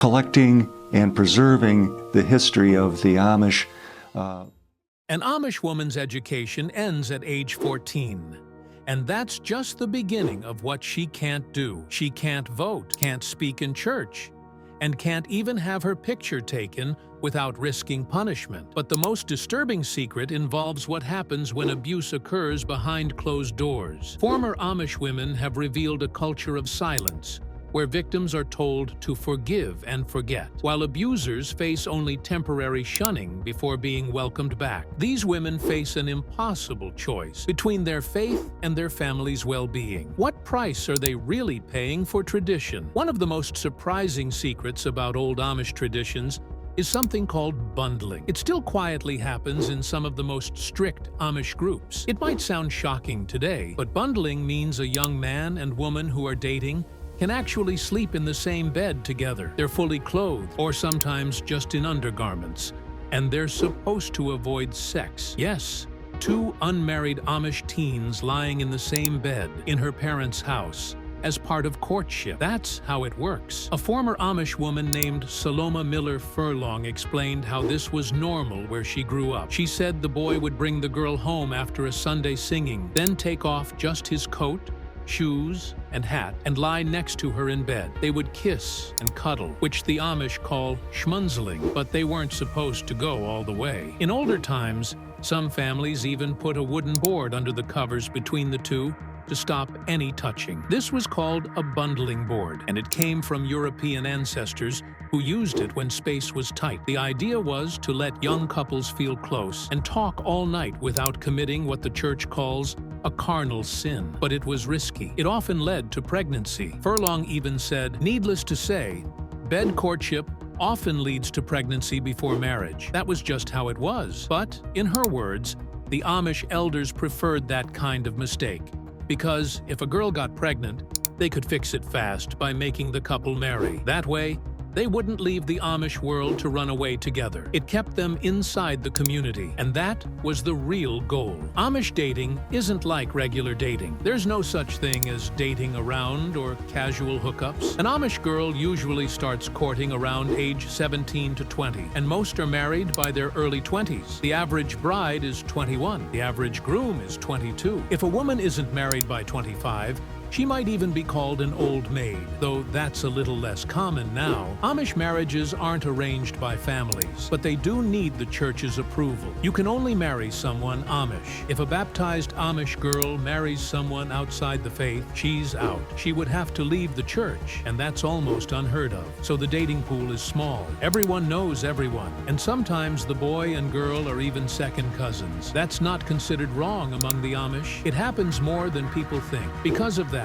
collecting and preserving the history of the Amish. An Amish woman's education ends at age 14. And that's just the beginning of what she can't do. She can't vote, can't speak in church, and can't even have her picture taken without risking punishment. But the most disturbing secret involves what happens when abuse occurs behind closed doors. Former Amish women have revealed a culture of silence, where victims are told to forgive and forget, while abusers face only temporary shunning before being welcomed back. These women face an impossible choice between their faith and their family's well-being. What price are they really paying for tradition? One of the most surprising secrets about old Amish traditions is something called bundling. It still quietly happens in some of the most strict Amish groups. It might sound shocking today, but bundling means a young man and woman who are dating can actually sleep in the same bed together. They're fully clothed, or sometimes just in undergarments, and they're supposed to avoid sex. Yes, two unmarried Amish teens lying in the same bed in her parents' house as part of courtship. That's how it works. A former Amish woman named Saloma Miller Furlong explained how this was normal where she grew up. She said the boy would bring the girl home after a Sunday singing, then take off just his coat, shoes, and hat, and lie next to her in bed. They would kiss and cuddle, which the Amish call schmunzling, but they weren't supposed to go all the way. In older times, some families even put a wooden board under the covers between the two to stop any touching. This was called a bundling board, and it came from European ancestors who used it when space was tight. The idea was to let young couples feel close and talk all night without committing what the church calls a carnal sin. But it was risky. It often led to pregnancy. Furlong even said, needless to say, bed courtship often leads to pregnancy before marriage. That was just how it was. But, in her words, the Amish elders preferred that kind of mistake, because if a girl got pregnant, they could fix it fast by making the couple marry. That way, they wouldn't leave the Amish world to run away together. It kept them inside the community, and that was the real goal. Amish dating isn't like regular dating. There's no such thing as dating around or casual hookups. An Amish girl usually starts courting around age 17 to 20, and most are married by their early 20s. The average bride is 21. The average groom is 22. If a woman isn't married by 25, she might even be called an old maid, though that's a little less common now. Amish marriages aren't arranged by families, but they do need the church's approval. You can only marry someone Amish. If a baptized Amish girl marries someone outside the faith, she's out. She would have to leave the church, and that's almost unheard of. So the dating pool is small. Everyone knows everyone, and sometimes the boy and girl are even second cousins. That's not considered wrong among the Amish. It happens more than people think. Because of that,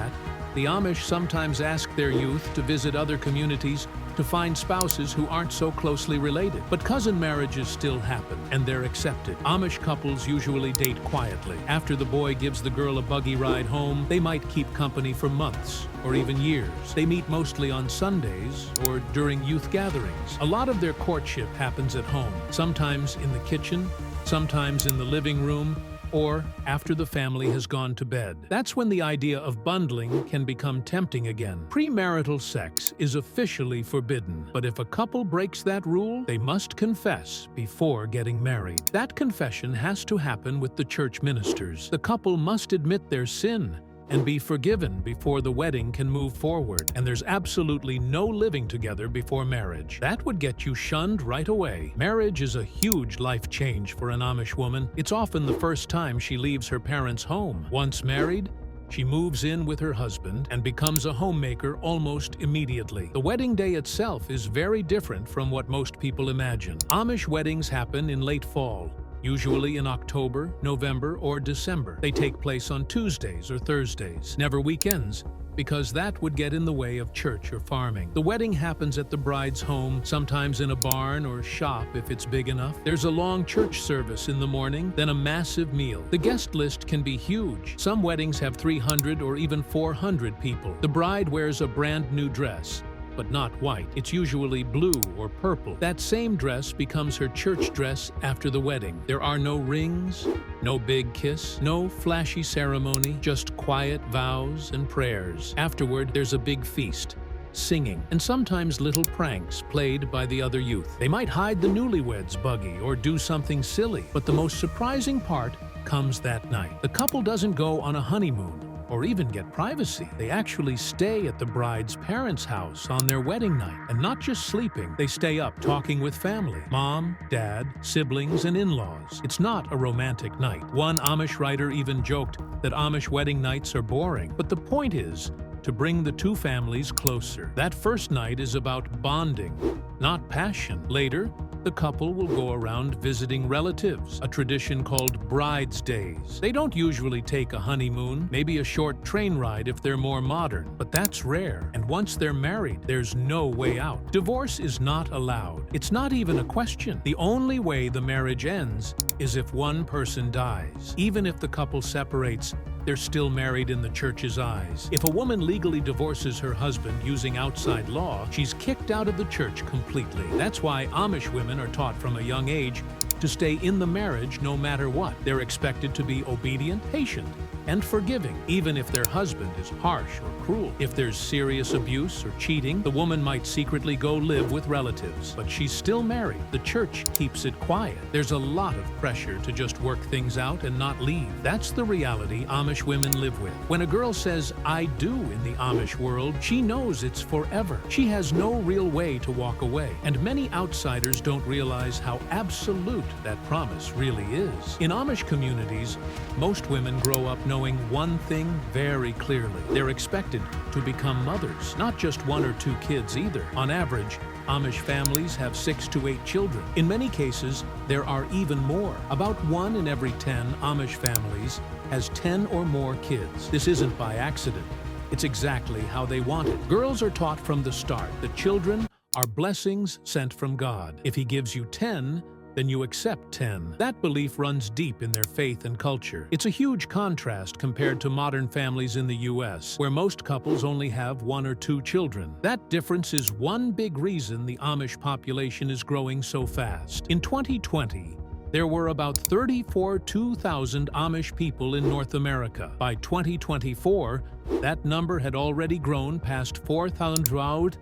the Amish sometimes ask their youth to visit other communities to find spouses who aren't so closely related. But cousin marriages still happen, and they're accepted. Amish couples usually date quietly. After the boy gives the girl a buggy ride home, they might keep company for months or even years. They meet mostly on Sundays or during youth gatherings. A lot of their courtship happens at home, sometimes in the kitchen, sometimes in the living room, or after the family has gone to bed. That's when the idea of bundling can become tempting again. Premarital sex is officially forbidden, but if a couple breaks that rule, they must confess before getting married. That confession has to happen with the church ministers. The couple must admit their sin and be forgiven before the wedding can move forward, and there's absolutely no living together before marriage. That would get you shunned right away. Marriage is a huge life change for an Amish woman. It's often the first time she leaves her parents' home. Once married, she moves in with her husband and becomes a homemaker almost immediately. The wedding day itself is very different from what most people imagine. Amish weddings happen in late fall, usually in October, November, or December. They take place on Tuesdays or Thursdays, never weekends, because that would get in the way of church or farming. The wedding happens at the bride's home, sometimes in a barn or shop if it's big enough. There's a long church service in the morning, then a massive meal. The guest list can be huge. Some weddings have 300 or even 400 people. The bride wears a brand new dress, but not white. It's usually blue or purple. That same dress becomes her church dress after the wedding. There are no rings, no big kiss, no flashy ceremony, just quiet vows and prayers. Afterward, there's a big feast. singing, and sometimes little pranks played by the other youth. They might hide the newlyweds' buggy or do something silly, but the most surprising part comes that night. The couple doesn't go on a honeymoon or even get privacy. They actually stay at the bride's parents' house on their wedding night. And not just sleeping, they stay up talking with family, mom, dad, siblings, and in-laws. It's not a romantic night. One Amish writer even joked that Amish wedding nights are boring. But the point is to bring the two families closer. That first night is about bonding, not passion. Later, the couple will go around visiting relatives, a tradition called bride's days. They don't usually take a honeymoon, maybe a short train ride if they're more modern, but that's rare. And once they're married, there's no way out. Divorce is not allowed. It's not even a question. The only way the marriage ends is if one person dies. Even if the couple separates, they're still married in the church's eyes. If a woman legally divorces her husband using outside law, she's kicked out of the church completely. That's why Amish women are taught from a young age to stay in the marriage no matter what. They're expected to be obedient, patient, and forgiving, even if their husband is harsh or cruel. If there's serious abuse or cheating, the woman might secretly go live with relatives, but she's still married. The church keeps it quiet. There's a lot of pressure to just work things out and not leave. That's the reality Amish women live with. When a girl says, "I do" in the Amish world, she knows it's forever. She has no real way to walk away. And many outsiders don't realize how absolute that promise really is. In Amish communities, most women grow up knowing one thing very clearly. They're expected to become mothers, not just 1 or 2 kids either. On average, Amish families have 6 to 8 children. In many cases, there are even more. About 1 in every 10 Amish families has 10 or more kids. This isn't by accident. It's exactly how they want it. Girls are taught from the start that children are blessings sent from God. If He gives you 10, then you accept 10. That belief runs deep in their faith and culture. It's a huge contrast compared to modern families in the US, where most couples only have 1 or 2 children. That difference is one big reason the Amish population is growing so fast. In 2020, there were about 34,000 Amish people in North America. By 2024, that number had already grown past 4,000.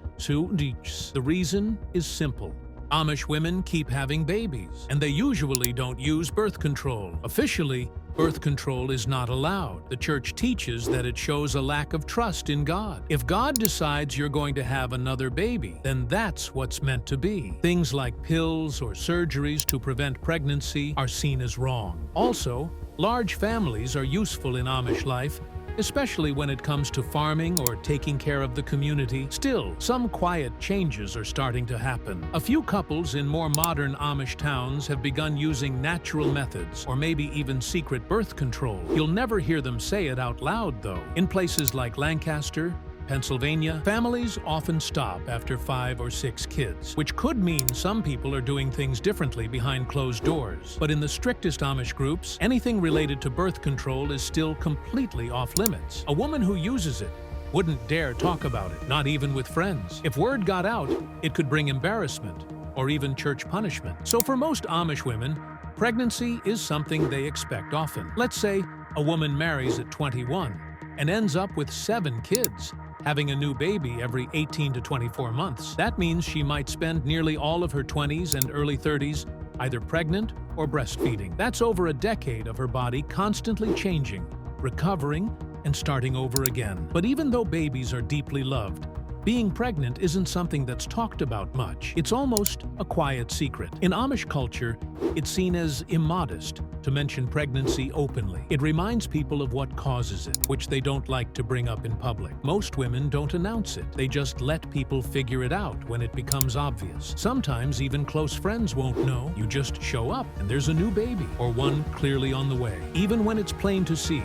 The reason is simple. Amish women keep having babies, and they usually don't use birth control. Officially, birth control is not allowed. The church teaches that it shows a lack of trust in God. If God decides you're going to have another baby, then that's what's meant to be. Things like pills or surgeries to prevent pregnancy are seen as wrong. Also, large families are useful in Amish life, especially when it comes to farming or taking care of the community. Still, some quiet changes are starting to happen. A few couples in more modern Amish towns have begun using natural methods, or maybe even secret birth control. You'll never hear them say it out loud, though. In places like Lancaster, Pennsylvania, families often stop after 5 or 6 kids, which could mean some people are doing things differently behind closed doors. But in the strictest Amish groups, anything related to birth control is still completely off limits. A woman who uses it wouldn't dare talk about it, not even with friends. If word got out, it could bring embarrassment or even church punishment. So for most Amish women, pregnancy is something they expect often. Let's say a woman marries at 21 and ends up with 7 kids, having a new baby every 18 to 24 months. That means she might spend nearly all of her 20s and early 30s either pregnant or breastfeeding. That's over a decade of her body constantly changing, recovering, and starting over again. But even though babies are deeply loved, being pregnant isn't something that's talked about much. It's almost a quiet secret. In Amish culture, it's seen as immodest to mention pregnancy openly. It reminds people of what causes it, which they don't like to bring up in public. Most women don't announce it. They just let people figure it out when it becomes obvious. Sometimes even close friends won't know. You just show up and there's a new baby, or one clearly on the way. Even when it's plain to see,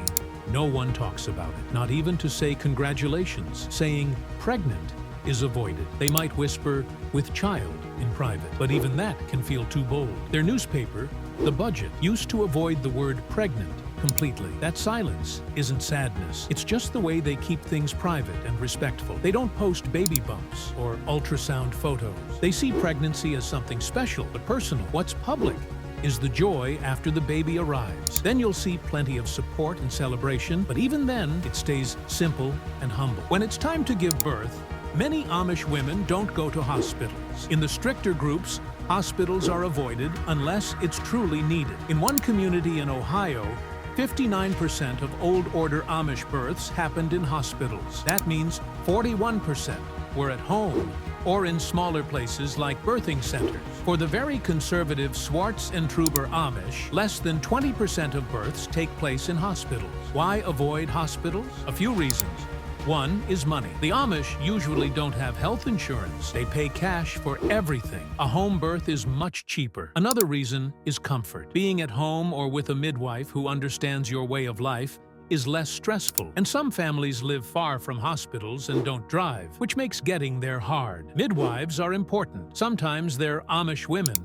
no one talks about it, not even to say congratulations. Saying pregnant is avoided. They might whisper with child in private, but even that can feel too bold. Their newspaper, The Budget, used to avoid the word pregnant completely. That silence isn't sadness. It's just the way they keep things private and respectful. They don't post baby bumps or ultrasound photos. They see pregnancy as something special but personal. What's public is the joy after the baby arrives. Then you'll see plenty of support and celebration, but even then, it stays simple and humble. When it's time to give birth, Many Amish women don't go to hospitals. In the stricter groups, hospitals are avoided unless it's truly needed. In one community in Ohio, 59% of old order Amish births happened in hospitals. That means 41% were at home or in smaller places like birthing centers. For the very conservative Swartz and Truber Amish, less than 20% of births take place in hospitals. Why avoid hospitals? A few reasons. One is money. The Amish usually don't have health insurance. They pay cash for everything. A home birth is much cheaper. Another reason is comfort. Being at home or with a midwife who understands your way of life is less stressful. And some families live far from hospitals and don't drive, which makes getting there hard. Midwives are important. Sometimes they're Amish women.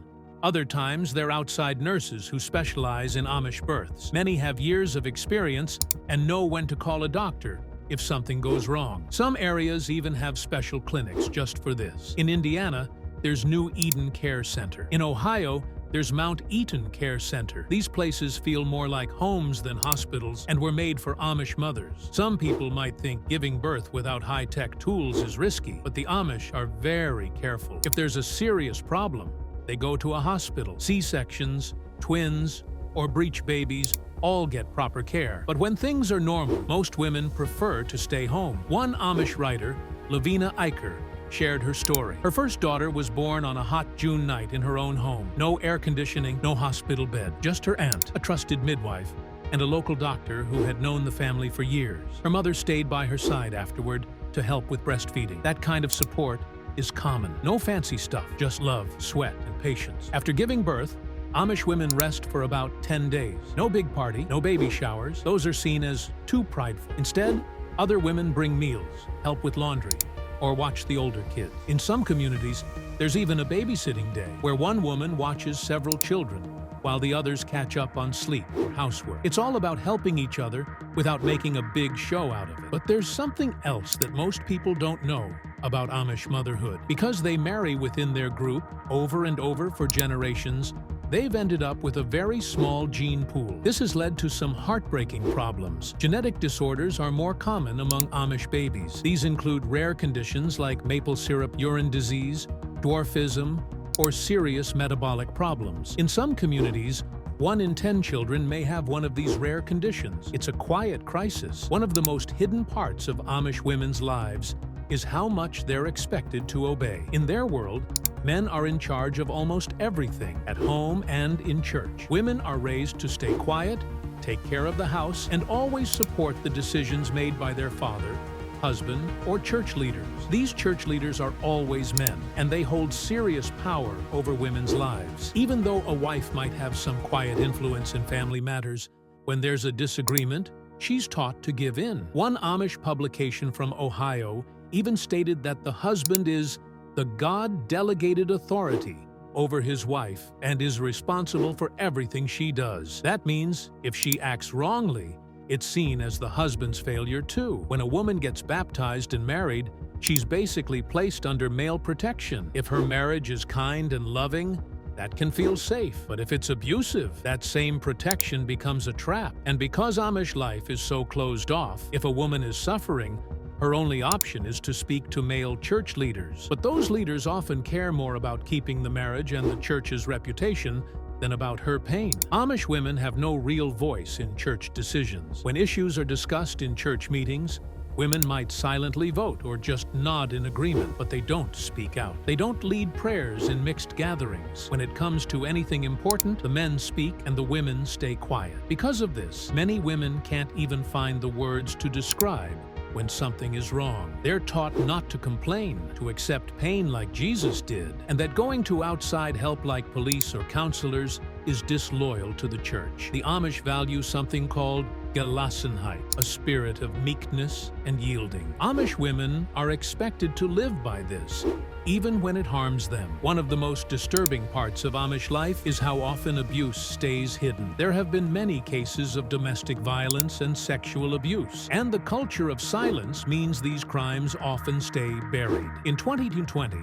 Other times, they're outside nurses who specialize in Amish births. Many have years of experience and know when to call a doctor if something goes wrong. Some areas even have special clinics just for this. In Indiana, there's New Eden Care Center. In Ohio, there's Mount Eaton Care Center. These places feel more like homes than hospitals and were made for Amish mothers. Some people might think giving birth without high-tech tools is risky, but the Amish are very careful. If there's a serious problem, they go to a hospital. C-sections, twins, or breech babies all get proper care. But when things are normal, most women prefer to stay home. One Amish writer, Lavina Eicher, shared her story. Her first daughter was born on a hot June night in her own home. No air conditioning, no hospital bed, just her aunt, a trusted midwife, and a local doctor who had known the family for years. Her mother stayed by her side afterward to help with breastfeeding. That kind of support is common. No fancy stuff, just love, sweat, and patience. After giving birth, Amish women rest for about 10 days. No big party, no baby showers. Those are seen as too prideful. Instead, other women bring meals, help with laundry, or watch the older kids. In some communities, there's even a babysitting day where one woman watches several children while the others catch up on sleep or housework. It's all about helping each other without making a big show out of it. But there's something else that most people don't know about Amish motherhood. Because they marry within their group over and over for generations, they've ended up with a very small gene pool. This has led to some heartbreaking problems. Genetic disorders are more common among Amish babies. These include rare conditions like maple syrup urine disease, dwarfism, or serious metabolic problems. In some communities, 1 in 10 children may have one of these rare conditions. It's a quiet crisis. One of the most hidden parts of Amish women's lives is how much they're expected to obey. In their world, men are in charge of almost everything, at home and in church. Women are raised to stay quiet, take care of the house, and always support the decisions made by their father, husband, or church leaders. These church leaders are always men, and they hold serious power over women's lives. Even though a wife might have some quiet influence in family matters, when there's a disagreement, she's taught to give in. One Amish publication from Ohio even stated that the husband is the God-delegated authority over his wife and is responsible for everything she does. That means if she acts wrongly, it's seen as the husband's failure too. When a woman gets baptized and married, she's basically placed under male protection. If her marriage is kind and loving, that can feel safe. But if it's abusive, that same protection becomes a trap. And because Amish life is so closed off, if a woman is suffering, her only option is to speak to male church leaders. But those leaders often care more about keeping the marriage and the church's reputation than about her pain. Amish women have no real voice in church decisions. When issues are discussed in church meetings, women might silently vote or just nod in agreement, but they don't speak out. They don't lead prayers in mixed gatherings. When it comes to anything important, the men speak and the women stay quiet. Because of this, many women can't even find the words to describe when something is wrong. They're taught not to complain, to accept pain like Jesus did, and that going to outside help like police or counselors is disloyal to the church. The Amish value something called Gelassenheit, a spirit of meekness and yielding. Amish women are expected to live by this, even when it harms them. One of the most disturbing parts of Amish life is how often abuse stays hidden. There have been many cases of domestic violence and sexual abuse, and the culture of silence means these crimes often stay buried. In 2020,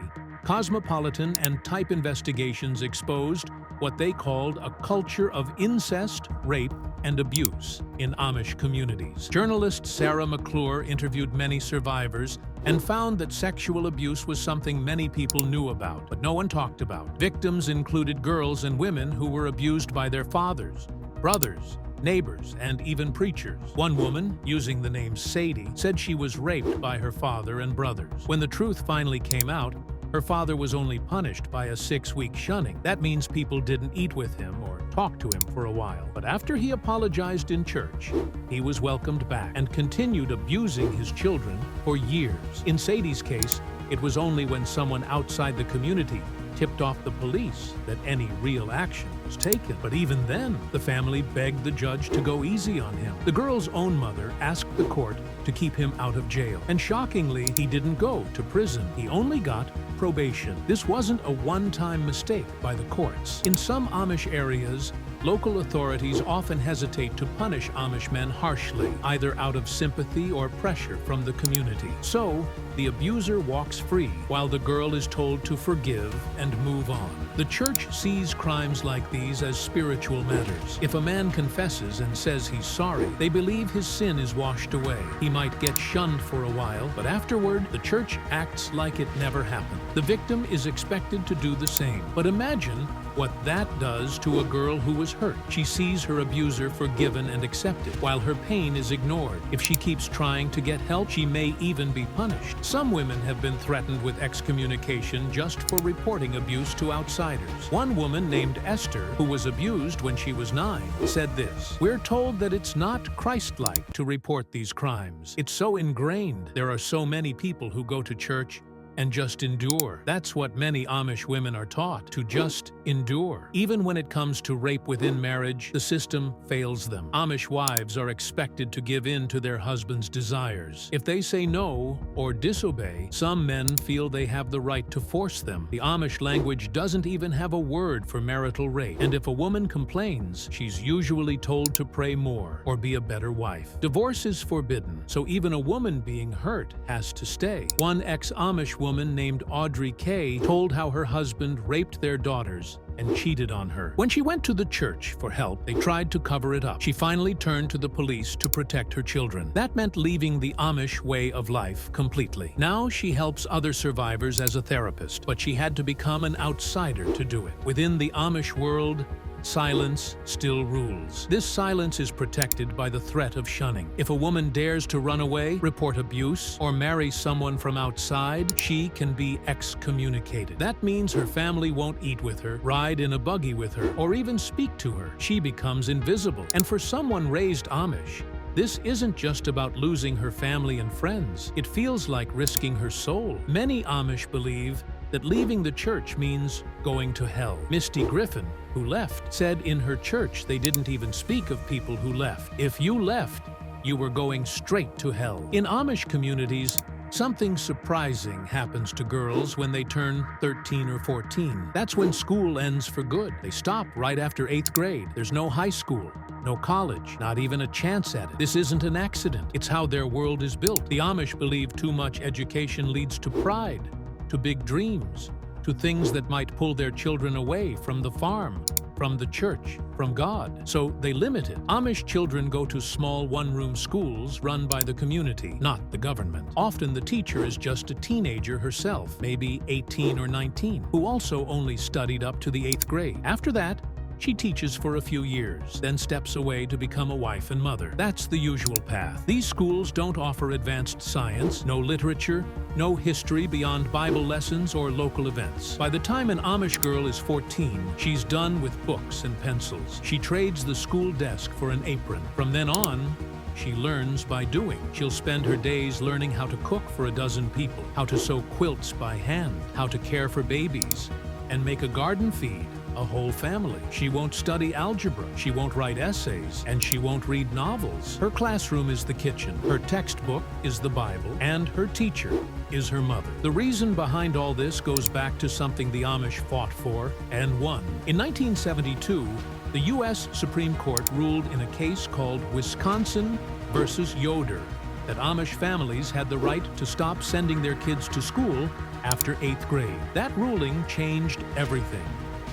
Cosmopolitan and Type investigations exposed what they called a culture of incest, rape, and abuse in Amish communities. Journalist Sarah McClure interviewed many survivors and found that sexual abuse was something many people knew about, but no one talked about. Victims included girls and women who were abused by their fathers, brothers, neighbors, and even preachers. One woman, using the name Sadie, said she was raped by her father and brothers. When the truth finally came out, her father was only punished by a 6-week shunning. That means people didn't eat with him or talk to him for a while. But after he apologized in church, he was welcomed back and continued abusing his children for years. In Sadie's case, it was only when someone outside the community tipped off the police that any real action was taken. But even then, the family begged the judge to go easy on him. The girl's own mother asked the court to keep him out of jail. And shockingly, he didn't go to prison. He only got probation. This wasn't a one-time mistake by the courts. In some Amish areas, local authorities often hesitate to punish Amish men harshly, either out of sympathy or pressure from the community. So, the abuser walks free, while the girl is told to forgive and move on. The church sees crimes like these as spiritual matters. If a man confesses and says he's sorry, they believe his sin is washed away. He might get shunned for a while, but afterward, the church acts like it never happened. The victim is expected to do the same. But imagine what that does to a girl who was hurt. She sees her abuser forgiven and accepted, while her pain is ignored. If she keeps trying to get help, she may even be punished. Some women have been threatened with excommunication just for reporting abuse to outsiders. One woman named Esther, who was abused when she was 9, said this: "We're told that it's not Christ-like to report these crimes. It's so ingrained. There are so many people who go to church and just endure." That's what many Amish women are taught, to just endure. Even when it comes to rape within marriage, the system fails them. Amish wives are expected to give in to their husband's desires. If they say no or disobey, some men feel they have the right to force them. The Amish language doesn't even have a word for marital rape, and if a woman complains, she's usually told to pray more or be a better wife. Divorce is forbidden, so even a woman being hurt has to stay. One ex-Amish woman named Audrey Kay told how her husband raped their daughters and cheated on her. When she went to the church for help, they tried to cover it up. She finally turned to the police to protect her children. That meant leaving the Amish way of life completely. Now she helps other survivors as a therapist, but she had to become an outsider to do it. Within the Amish world, silence still rules. This silence is protected by the threat of shunning. If a woman dares to run away, report abuse, or marry someone from outside, she can be excommunicated. That means her family won't eat with her, ride in a buggy with her, or even speak to her. She becomes invisible. And for someone raised Amish, this isn't just about losing her family and friends. It feels like risking her soul. Many Amish believe that leaving the church means going to hell. Misty Griffin, who left, said in her church they didn't even speak of people who left. If you left, you were going straight to hell. In Amish communities, something surprising happens to girls when they turn 13 or 14. That's when school ends for good. They stop right after 8th grade. There's no high school, no college, not even a chance at it. This isn't an accident. It's how their world is built. The Amish believe too much education leads to pride, to big dreams, to things that might pull their children away from the farm, from the church, from God. So they limit it. Amish children go to small one-room schools run by the community, not the government. Often the teacher is just a teenager herself, maybe 18 or 19, who also only studied up to the 8th grade. After that, she teaches for a few years, then steps away to become a wife and mother. That's the usual path. These schools don't offer advanced science, no literature, no history beyond Bible lessons or local events. By the time an Amish girl is 14, she's done with books and pencils. She trades the school desk for an apron. From then on, she learns by doing. She'll spend her days learning how to cook for a dozen people, how to sew quilts by hand, how to care for babies, and make a garden feed a whole family. She won't study algebra, she won't write essays, and she won't read novels. Her classroom is the kitchen, her textbook is the Bible, and her teacher is her mother. The reason behind all this goes back to something the Amish fought for and won. In 1972, the U.S. Supreme Court ruled in a case called Wisconsin versus Yoder. that Amish families had the right to stop sending their kids to school after 8th grade. That ruling changed everything.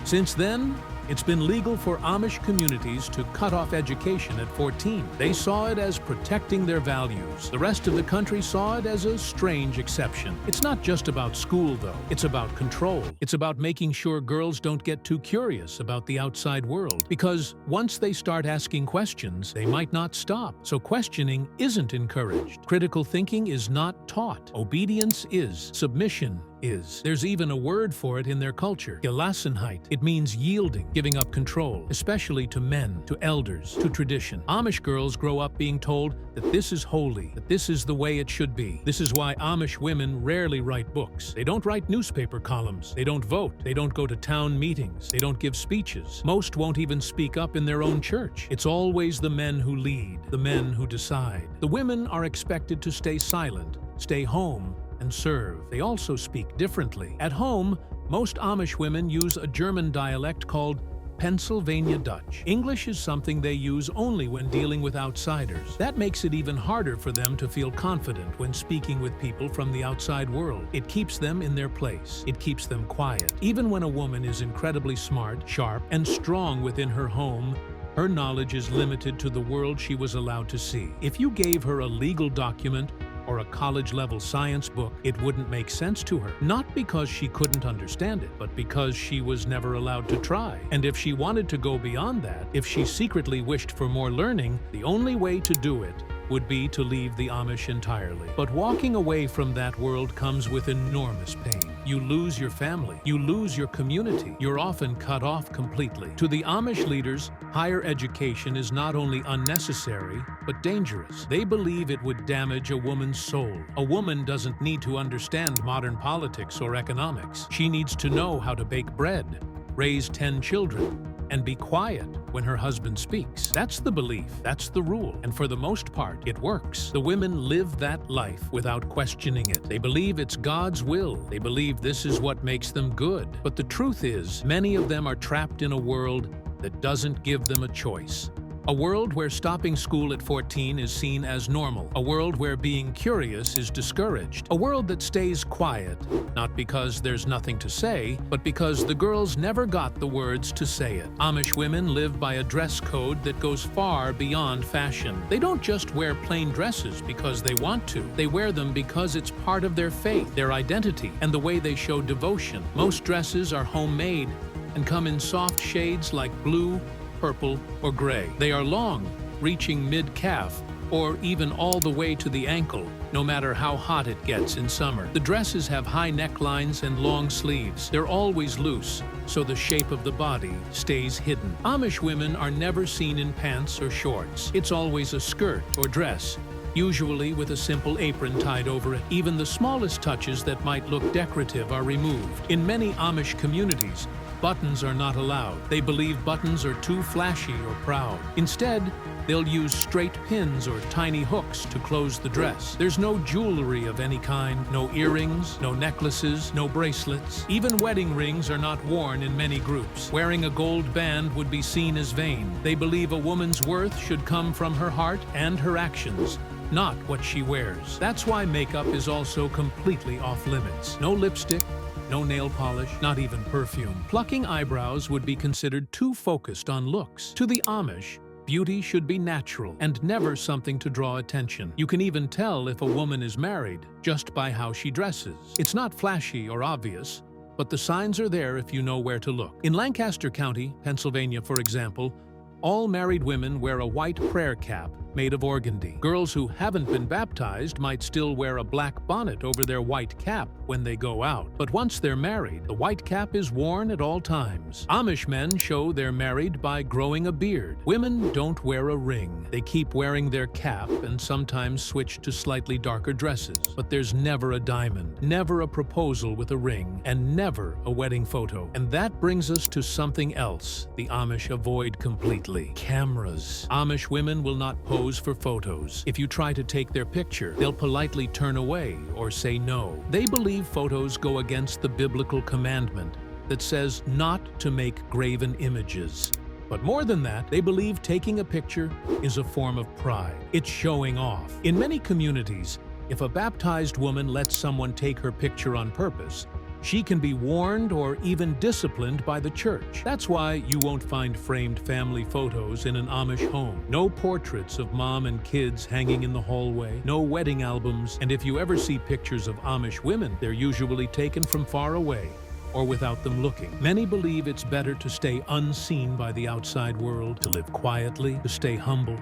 Since then, it's been legal for Amish communities to cut off education at 14. They saw it as protecting their values. The rest of the country saw it as a strange exception. It's not just about school, though. It's about control. It's about making sure girls don't get too curious about the outside world. Because once they start asking questions, they might not stop. So questioning isn't encouraged. Critical thinking is not taught. Obedience is. Submission is. There's even a word for it in their culture, Gelassenheit. It means yielding, giving up control, especially to men, to elders, to tradition. Amish girls grow up being told that this is holy, that this is the way it should be. This is why Amish women rarely write books. They don't write newspaper columns. They don't vote. They don't go to town meetings. They don't give speeches. Most won't even speak up in their own church. It's always the men who lead, the men who decide. The women are expected to stay silent, stay home, and serve. They also speak differently. At home, most Amish women use a German dialect called Pennsylvania Dutch. English is something they use only when dealing with outsiders. That makes it even harder for them to feel confident when speaking with people from the outside world. It keeps them in their place. It keeps them quiet. Even when a woman is incredibly smart, sharp, and strong within her home, her knowledge is limited to the world she was allowed to see. If you gave her a legal document or a college-level science book, it wouldn't make sense to her. Not because she couldn't understand it, but because she was never allowed to try. And if she wanted to go beyond that, if she secretly wished for more learning, the only way to do it would be to leave the Amish entirely. But walking away from that world comes with enormous pain. You lose your family. You lose your community. You're often cut off completely. To the Amish leaders, higher education is not only unnecessary, but dangerous. They believe it would damage a woman's soul. A woman doesn't need to understand modern politics or economics. She needs to know how to bake bread, raise 10 children, and be quiet when her husband speaks. That's the belief, that's the rule, and for the most part, it works. The women live that life without questioning it. They believe it's God's will. They believe this is what makes them good. But the truth is, many of them are trapped in a world that doesn't give them a choice. A world where stopping school at 14 is seen as normal. A world where being curious is discouraged. A world that stays quiet, not because there's nothing to say, but because the girls never got the words to say it. Amish women live by a dress code that goes far beyond fashion. They don't just wear plain dresses because they want to. They wear them because it's part of their faith, their identity, and the way they show devotion. Most dresses are homemade and come in soft shades like blue, purple, or gray. They are long, reaching mid-calf, or even all the way to the ankle, no matter how hot it gets in summer. The dresses have high necklines and long sleeves. They're always loose, so the shape of the body stays hidden. Amish women are never seen in pants or shorts. It's always a skirt or dress, usually with a simple apron tied over it. Even the smallest touches that might look decorative are removed. In many Amish communities, buttons are not allowed. They believe buttons are too flashy or proud. Instead, they'll use straight pins or tiny hooks to close the dress. There's no jewelry of any kind, no earrings, no necklaces, no bracelets. Even wedding rings are not worn in many groups. Wearing a gold band would be seen as vain. They believe a woman's worth should come from her heart and her actions, not what she wears. That's why makeup is also completely off limits. No lipstick, no nail polish, not even perfume. Plucking eyebrows would be considered too focused on looks. To the Amish, beauty should be natural and never something to draw attention. You can even tell if a woman is married just by how she dresses. It's not flashy or obvious, but the signs are there if you know where to look. In Lancaster County, Pennsylvania, for example, all married women wear a white prayer cap made of organdy. Girls who haven't been baptized might still wear a black bonnet over their white cap when they go out. But once they're married, the white cap is worn at all times. Amish men show they're married by growing a beard. Women don't wear a ring. They keep wearing their cap and sometimes switch to slightly darker dresses. But there's never a diamond, never a proposal with a ring, and never a wedding photo. And that brings us to something else the Amish avoid completely: cameras. Amish women will not pose for photos. If you try to take their picture, they'll politely turn away or say no. They believe photos go against the biblical commandment that says not to make graven images. But more than that, they believe taking a picture is a form of pride. It's showing off. In many communities, if a baptized woman lets someone take her picture on purpose, she can be warned or even disciplined by the church. That's why you won't find framed family photos in an Amish home. No portraits of mom and kids hanging in the hallway. No wedding albums. And if you ever see pictures of Amish women, they're usually taken from far away or without them looking. Many believe it's better to stay unseen by the outside world, to live quietly, to stay humble.